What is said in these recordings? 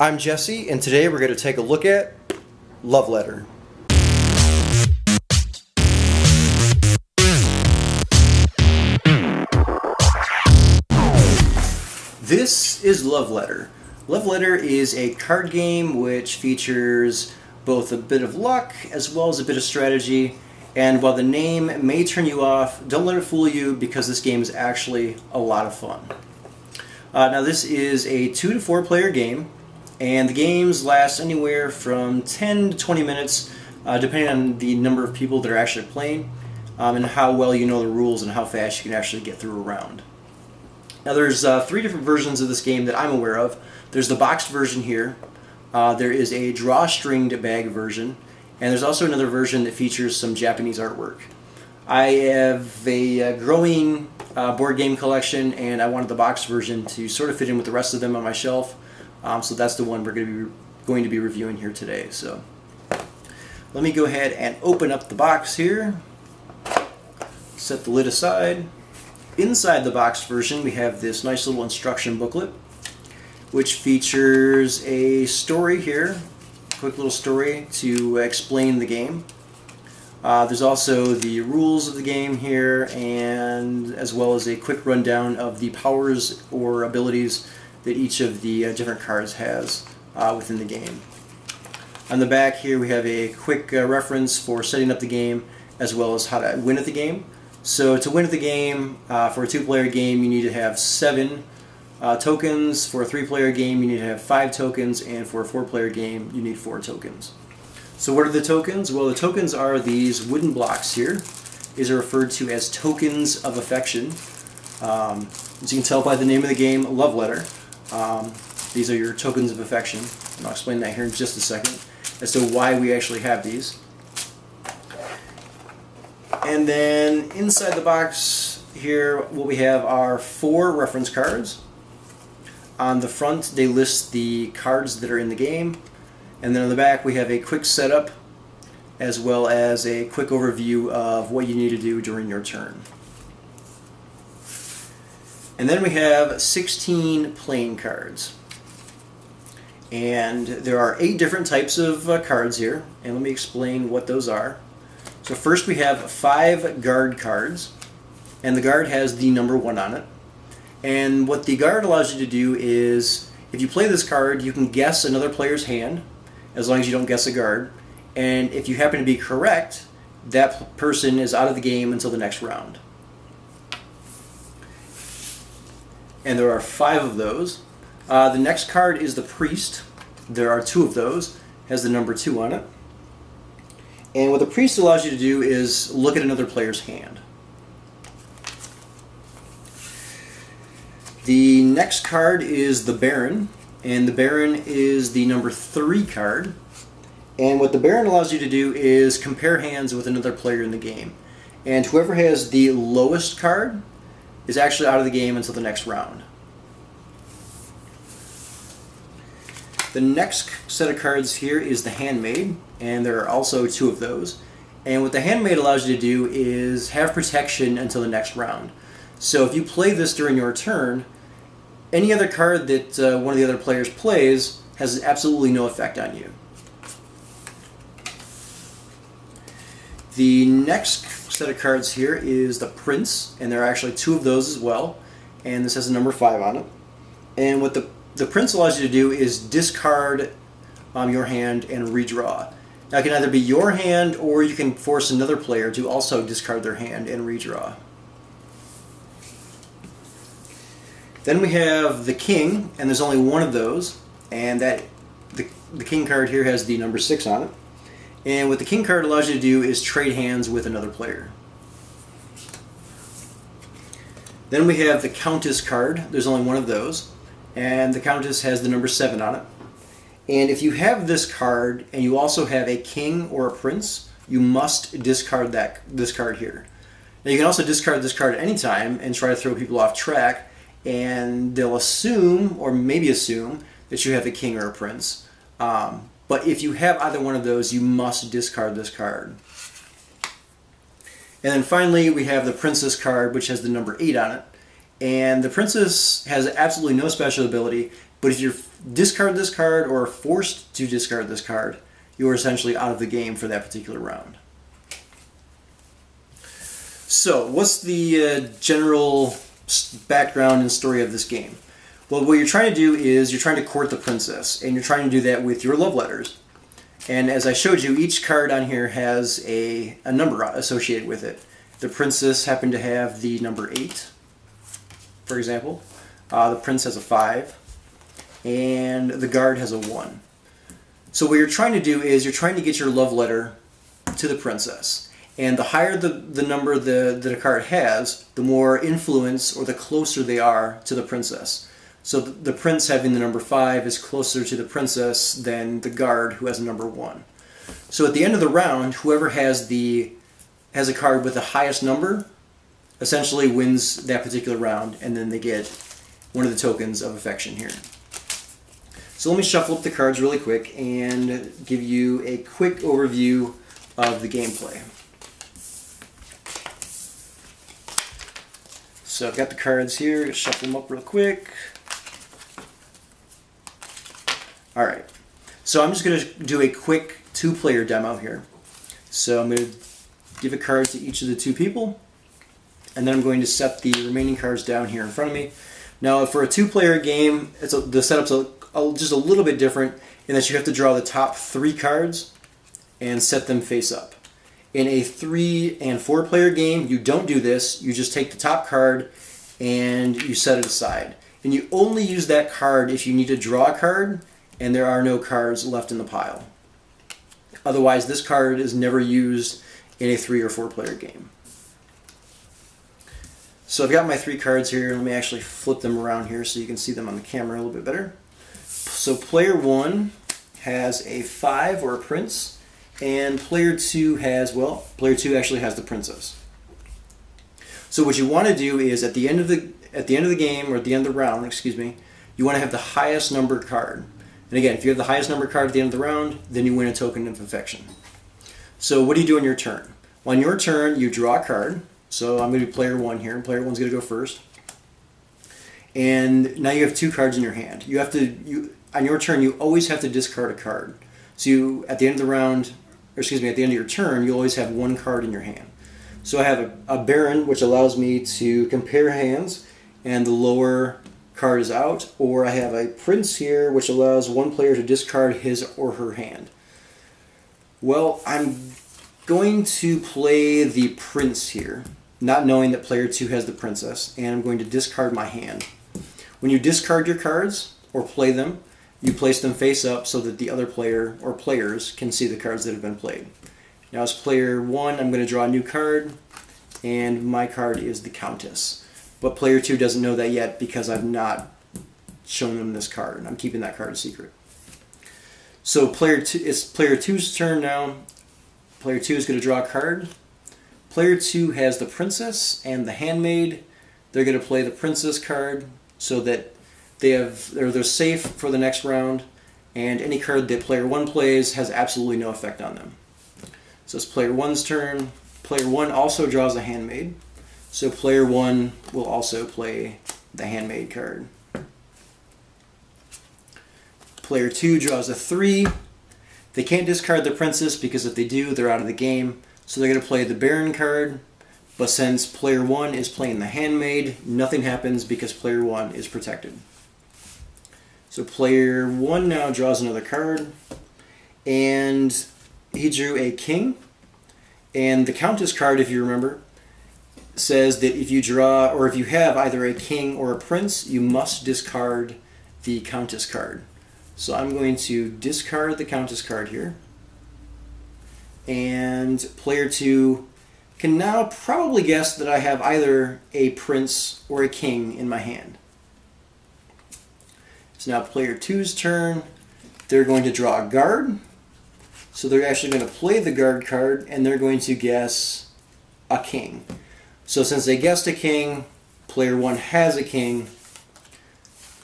I'm Jesse, and today we're going to take a look at Love Letter. This is Love Letter. Love Letter is a card game which features both a bit of luck as well as a bit of strategy. And while the name may turn you off, don't let it fool you because this game is actually a lot of fun. Now this is a 2 to 4 player game, and the games last anywhere from 10 to 20 minutes depending on the number of people that are actually playing and how well you know the rules and how fast you can actually get through a round. Now there's 3 different versions of this game that I'm aware of. There's the boxed version here, there is a drawstringed bag version, and there's also another version that features some Japanese artwork. I have a growing board game collection, and I wanted the boxed version to sort of fit in with the rest of them on my shelf, so that's the one we're going to be reviewing here today. So let me go ahead and open up the box here, set the lid aside. Inside the boxed version we have this nice little instruction booklet which features a story here, quick little story to explain the game. There's also the rules of the game here, and as well as a quick rundown of the powers or abilities that each of the different cards has within the game. On the back here we have a quick reference for setting up the game as well as how to win at the game. So to win at the game, for a 2-player game you need to have 7 tokens. For a 3-player game you need to have 5 tokens, and for a 4-player game you need 4 tokens. So what are the tokens? Well, the tokens are these wooden blocks here. These are referred to as tokens of affection. As you can tell by the name of the game, Love Letter, these are your tokens of affection. And I'll explain that here in just a second as to why we actually have these. And then inside the box here what we have are 4 reference cards. On the front they list the cards that are in the game, and then on the back we have a quick setup as well as a quick overview of what you need to do during your turn. And then we have 16 playing cards. And there are 8 different types of cards here, and let me explain what those are. So first we have 5 guard cards, and the guard has the number 1 on it. And what the guard allows you to do is, if you play this card, you can guess another player's hand, as long as you don't guess a guard. And if you happen to be correct, that person is out of the game until the next round. And there are 5 of those. The next card is the priest. There are 2 of those. Has the number 2 on it. And what the priest allows you to do is look at another player's hand. The next card is the Baron, and the Baron is the number 3 card. And what the Baron allows you to do is compare hands with another player in the game. And whoever has the lowest card is actually out of the game until the next round. The next set of cards here is the Handmaid, and there are also 2 of those. And what the Handmaid allows you to do is have protection until the next round. So if you play this during your turn, any other card that one of the other players plays has absolutely no effect on you. The next set of cards here is the Prince, and there are actually 2 of those as well, and this has the number 5 on it. And what the Prince allows you to do is discard your hand and redraw. Now it can either be your hand, or you can force another player to also discard their hand and redraw. Then we have the King, and there's only 1 of those, and the King card here has the number 6 on it. And what the King card allows you to do is trade hands with another player. Then we have the Countess card. There's only 1 of those, and the Countess has the number 7 on it. And if you have this card and you also have a King or a Prince, you must discard this card here. Now you can also discard this card at any time and try to throw people off track, and they'll assume, or maybe assume, that you have a King or a Prince. But if you have either one of those, you must discard this card. And then finally we have the Princess card, which has the number 8 on it. And the princess has absolutely no special ability, but if you discard this card or are forced to discard this card, you are essentially out of the game for that particular round. So, what's the general background and story of this game? Well, what you're trying to do is you're trying to court the princess, and you're trying to do that with your love letters. And as I showed you, each card on here has a number associated with it. The princess happened to have the number 8, for example. The prince has a 5, and the guard has a 1. So what you're trying to do is you're trying to get your love letter to the princess. And the higher the number that a card has, the more influence or the closer they are to the princess. So the prince having the number 5 is closer to the princess than the guard who has a number 1. So at the end of the round, whoever has a card with the highest number essentially wins that particular round, and then they get one of the tokens of affection here. So let me shuffle up the cards really quick and give you a quick overview of the gameplay. So I've got the cards here, shuffle them up real quick. Alright, so I'm just going to do a quick 2-player demo here. So I'm going to give a card to each of the 2 people, and then I'm going to set the remaining cards down here in front of me. Now for a 2-player game, the setup's just a little bit different in that you have to draw the top 3 cards and set them face up. In a 3- and 4-player game, you don't do this. You just take the top card and you set it aside. And you only use that card if you need to draw a card and there are no cards left in the pile. Otherwise, this card is never used in a 3- or 4-player game. So I've got my 3 cards here. Let me actually flip them around here so you can see them on the camera a little bit better. So player 1 has a 5 or a prince, and player 2 has, well, player 2 actually has the princess. So what you want to do is at the end of the game, or at the end of the round, excuse me, you want to have the highest numbered card. And again, if you have the highest numbered card at the end of the round, then you win a token of affection. So what do you do on your turn? Well, on your turn, you draw a card. So I'm going to do player 1 here, and player 1's going to go first. And now you have 2 cards in your hand. On your turn, you always have to discard a card. So at the end of the round, or excuse me, at the end of your turn, you always have 1 card in your hand. So I have a Baron, which allows me to compare hands, and the lower card is out. Or I have a Prince here, which allows one player to discard his or her hand. Well, I'm going to play the Prince here, not knowing that player 2 has the Princess, and I'm going to discard my hand. When you discard your cards, or play them, you place them face up so that the other player, or players, can see the cards that have been played. Now as player 1, I'm going to draw a new card, and my card is the Countess. But player 2 doesn't know that yet because I've not shown them this card, and I'm keeping that card a secret. So it's player 2's turn now. Player 2 is going to draw a card. Player 2 has the Princess and the Handmaid. They're going to play the Princess card so that they're safe for the next round, and any card that player 1 plays has absolutely no effect on them. So it's player 1's turn. Player 1 also draws a Handmaid, so player 1 will also play the Handmaid card. Player 2 draws a 3. They can't discard the Princess because if they do, they're out of the game. So they're going to play the Baron card. But since player 1 is playing the Handmaid, nothing happens because player 1 is protected. So player 1 now draws another card. And he drew a King. And the Countess card, if you remember, says that if you draw, or if you have either a King or a Prince, you must discard the Countess card. So I'm going to discard the Countess card here. And player 2 can now probably guess that I have either a Prince or a King in my hand. It's now player 2's turn. They're going to draw a guard. So they're actually going to play the guard card, and they're going to guess a King. So since they guessed a King, player 1 has a King.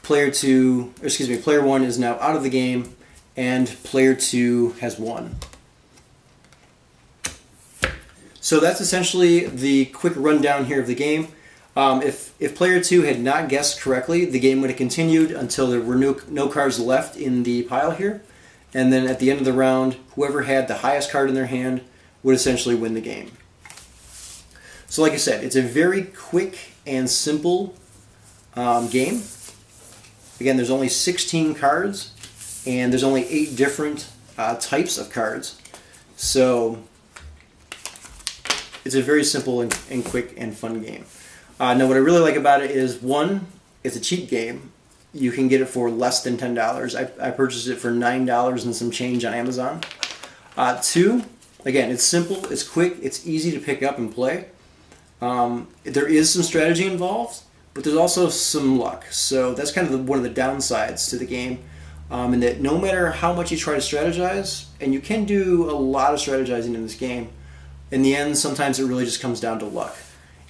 Player 1 is now out of the game, and player 2 has won. So that's essentially the quick rundown here of the game. If player 2 had not guessed correctly, the game would have continued until there were no cards left in the pile here. And then at the end of the round, whoever had the highest card in their hand would essentially win the game. So like I said, it's a very quick and simple game. Again, there's only 16 cards, and there's only 8 different types of cards. So it's a very simple and quick and fun game. Now, what I really like about it is, one, it's a cheap game. You can get it for less than $10. I purchased it for $9 and some change on Amazon. Two, again, it's simple, it's quick, it's easy to pick up and play. There is some strategy involved, but there's also some luck. So that's kind of one of the downsides to the game, in that no matter how much you try to strategize, and you can do a lot of strategizing in this game, in the end, sometimes it really just comes down to luck.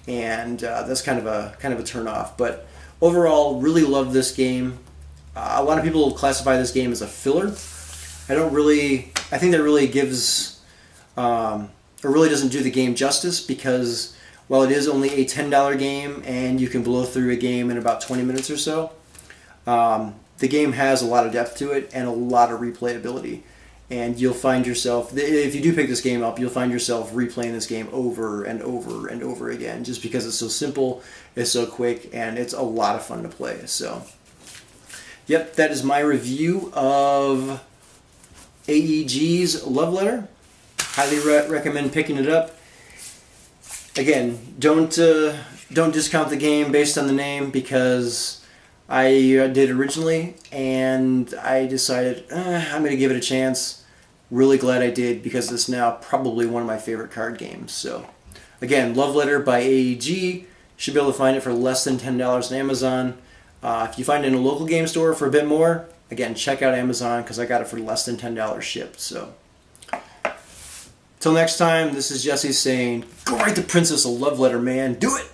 And that's kind of a turn off. But overall, really love this game. A lot of people classify this game as a filler. I think that really gives, or really doesn't do the game justice, because while it is only a $10 game and you can blow through a game in about 20 minutes or so, the game has a lot of depth to it and a lot of replayability. And you'll find yourself, if you do pick this game up, you'll find yourself replaying this game over and over and over again, just because it's so simple, it's so quick, and it's a lot of fun to play. So, yep, that is my review of AEG's Love Letter. Highly recommend picking it up. Again, don't discount the game based on the name, because I did originally, and I decided I'm going to give it a chance. Really glad I did, because it's now probably one of my favorite card games. So, again, Love Letter by AEG. Should be able to find it for less than $10 on Amazon. If you find it in a local game store for a bit more, again, check out Amazon, because I got it for less than $10 shipped. So, till next time, this is Jesse saying, go write the princess a love letter, man. Do it!